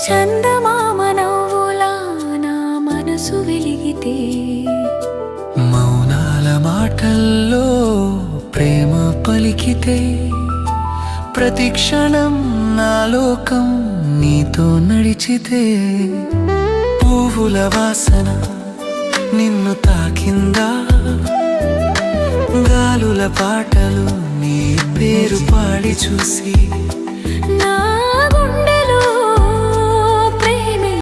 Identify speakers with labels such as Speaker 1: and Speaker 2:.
Speaker 1: చందమామ నవ్వులా నా మనసు వెలిగితే,
Speaker 2: మౌనాల మాటల్లో ప్రేమ పలికితే, ప్రతి క్షణం నా లోకం నీతో నడిచితే, పువ్వుల వాసన నిన్ను తాకిందా, గాలుల పాటలు నీ పేరు పాడి చూసి